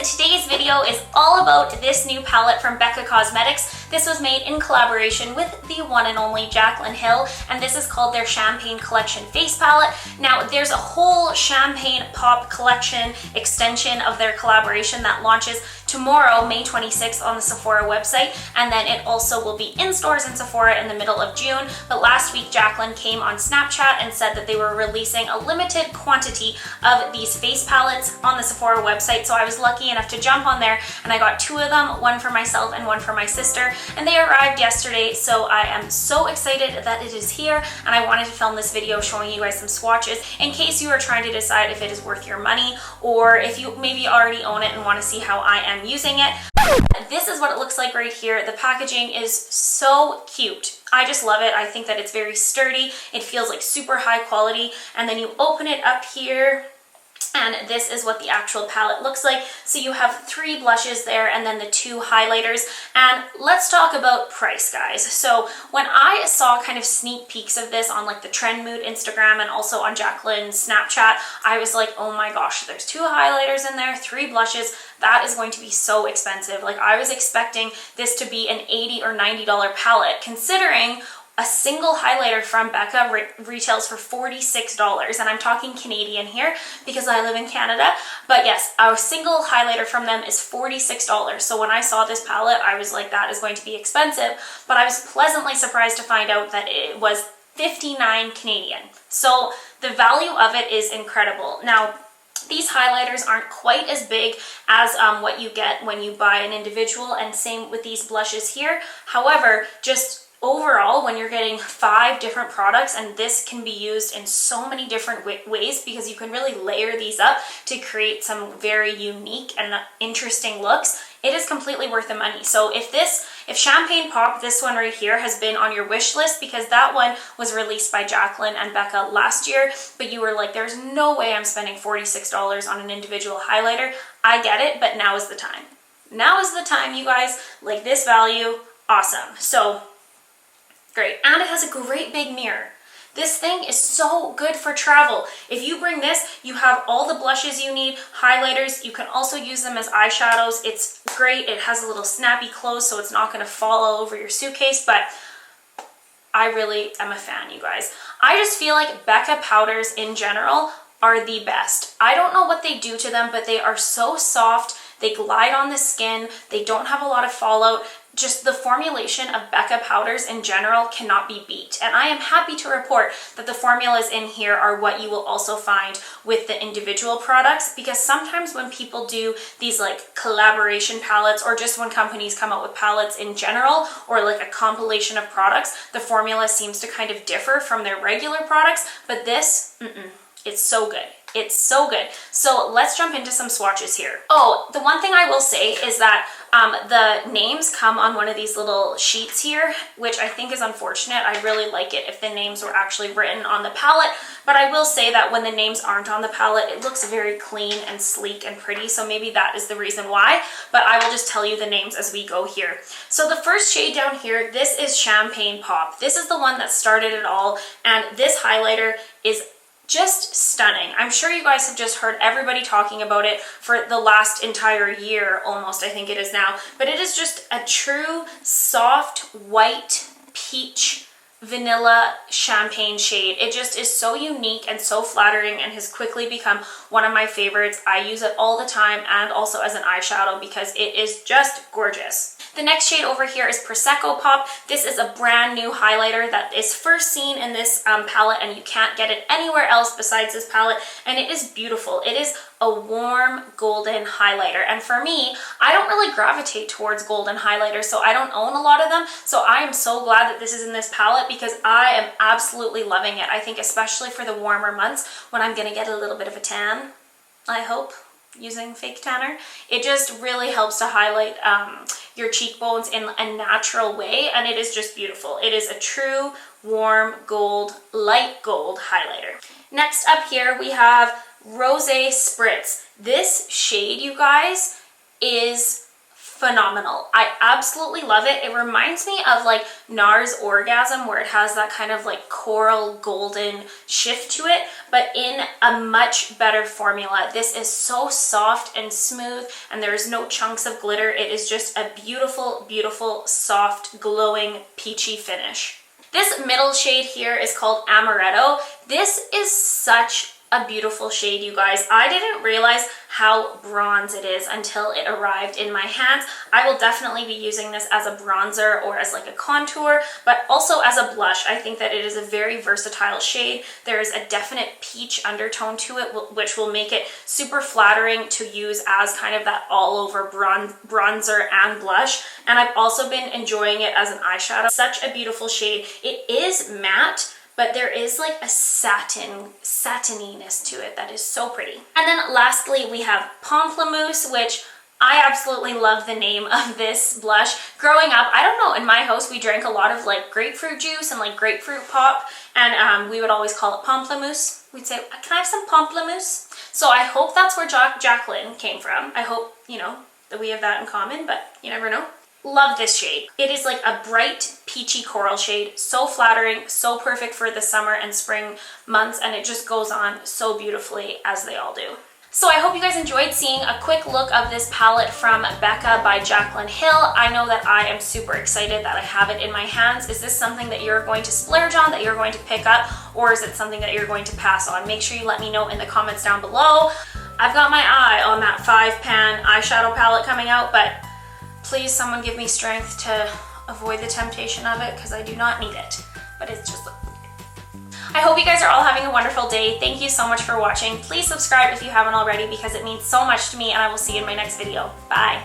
today's video is all about this new palette from Becca Cosmetics. This was made in collaboration with the one and only Jaclyn Hill, and this is called their Champagne Collection Face Palette. Now, there's a whole Champagne Pop Collection extension of their collaboration that launches tomorrow, May 26th, on the Sephora website, and then it also will be in stores in Sephora in the middle of June. But last week, Jaclyn came on Snapchat and said that they were releasing a limited quantity of these face palettes on the Sephora website, so I was lucky enough to jump on there and I got two of them, one for myself and one for my sister, and they arrived yesterday, so I am so excited that it is here, and I wanted to film this video showing you guys some swatches in case you are trying to decide if it is worth your money, or if you maybe already own it and want to see how I am using it. This is what it looks like right here. The packaging is so cute. I just love it. I think that it's very sturdy. It feels like super high quality, and then you open it up here, and this is what the actual palette looks like. So you have 3 blushes there and then the 2 highlighters. And let's talk about price, guys. So when I saw kind of sneak peeks of this on like the Trend Mood Instagram and also on Jaclyn's Snapchat, I was like, oh my gosh, there's 2 highlighters in there, 3 blushes. That is going to be so expensive. Like, I was expecting this to be an $80 or $90 palette, considering a single highlighter from Becca retails for $46, and I'm talking Canadian here because I live in Canada. But yes, a single highlighter from them is $46. So when I saw this palette, I was like, that is going to be expensive. But I was pleasantly surprised to find out that it was 59 Canadian. So the value of it is incredible. Now, these highlighters aren't quite as big as what you get when you buy an individual, and same with these blushes here. However, just overall, when you're getting 5 different products, and this can be used in so many different ways because you can really layer these up to create some very unique and interesting looks, it is completely worth the money. So if Champagne Pop, this one right here, has been on your wish list because that one was released by Jaclyn and Becca last year, but you were like, there's no way I'm spending $46 on an individual highlighter, I get it, but now is the time. Now is the time, you guys. Like, this value, awesome. So great. And it has a great big mirror. This thing is so good for travel. If you bring this, you have all the blushes you need, highlighters. You can also use them as eyeshadows. It's great. It has a little snappy close, so it's not going to fall all over your suitcase, but I really am a fan, you guys. I just feel like Becca powders in general are the best. I don't know what they do to them, but they are so soft. They glide on the skin. They don't have a lot of fallout. Just the formulation of Becca powders in general cannot be beat. And I am happy to report that the formulas in here are what you will also find with the individual products, because sometimes when people do these like collaboration palettes, or just when companies come out with palettes in general, or like a compilation of products, the formula seems to kind of differ from their regular products. But this, it's so good. It's so good. So let's jump into some swatches here. Oh, the one thing I will say is that the names come on one of these little sheets here, which I think is unfortunate. I really like it if the names were actually written on the palette, but I will say that when the names aren't on the palette, it looks very clean and sleek and pretty, so maybe that is the reason why, but I will just tell you the names as we go here. So the first shade down here, this is Champagne Pop. This is the one that started it all, and this highlighter is just stunning. I'm sure you guys have just heard everybody talking about it for the last entire year, almost, I think it is now. But it is just a true soft white peach vanilla champagne shade. It just is so unique and so flattering, and has quickly become one of my favorites. I use it all the time, and also as an eyeshadow because it is just gorgeous. The next shade over here is Prosecco Pop. This is a brand new highlighter that is first seen in this palette, and you can't get it anywhere else besides this palette, and it is beautiful. It is a warm golden highlighter, and for me, I don't really gravitate towards golden highlighters, so I don't own a lot of them, so I am so glad that this is in this palette because I am absolutely loving it. I think especially for the warmer months when I'm gonna get a little bit of a tan, I hope, using fake tanner. It just really helps to highlight your cheekbones in a natural way, and it is just beautiful. It is a true warm gold, light gold highlighter. Next up here we have Rosé Spritz. This shade, you guys, is phenomenal. I absolutely love it. It reminds me of like NARS Orgasm, where it has that kind of like coral golden shift to it, but in a much better formula. This is so soft and smooth, and there's no chunks of glitter. It is just a beautiful, beautiful, soft, glowing, peachy finish. This middle shade here is called Amaretto. This is such a beautiful shade, you guys. I didn't realize how bronze it is until it arrived in my hands. I will definitely be using this as a bronzer or as like a contour, but also as a blush. I think that it is a very versatile shade. There is a definite peach undertone to it, which will make it super flattering to use as kind of that all over bronzer and blush. And I've also been enjoying it as an eyeshadow. Such a beautiful shade. It is matte, but there is like a satininess to it that is so pretty. And then lastly, we have Pamplemousse, which I absolutely love the name of this blush. Growing up, I don't know, in my house we drank a lot of like grapefruit juice and like grapefruit pop, and we would always call it Pamplemousse. We'd say, can I have some Pamplemousse? So I hope that's where Jaclyn came from. I hope, you know, that we have that in common, but you never know. Love this shade. It is like a bright peachy coral shade, so flattering, so perfect for the summer and spring months, and it just goes on so beautifully, as they all do. So I hope you guys enjoyed seeing a quick look of this palette from Becca by Jaclyn Hill. I know that I am super excited that I have it in my hands. Is this something that you're going to splurge on, that you're going to pick up, or is it something that you're going to pass on? Make sure you let me know in the comments down below. I've got my eye on that 5-pan eyeshadow palette coming out, but please someone give me strength to avoid the temptation of it, because I do not need it. But it's just... I hope you guys are all having a wonderful day. Thank you so much for watching. Please subscribe if you haven't already, because it means so much to me, and I will see you in my next video. Bye.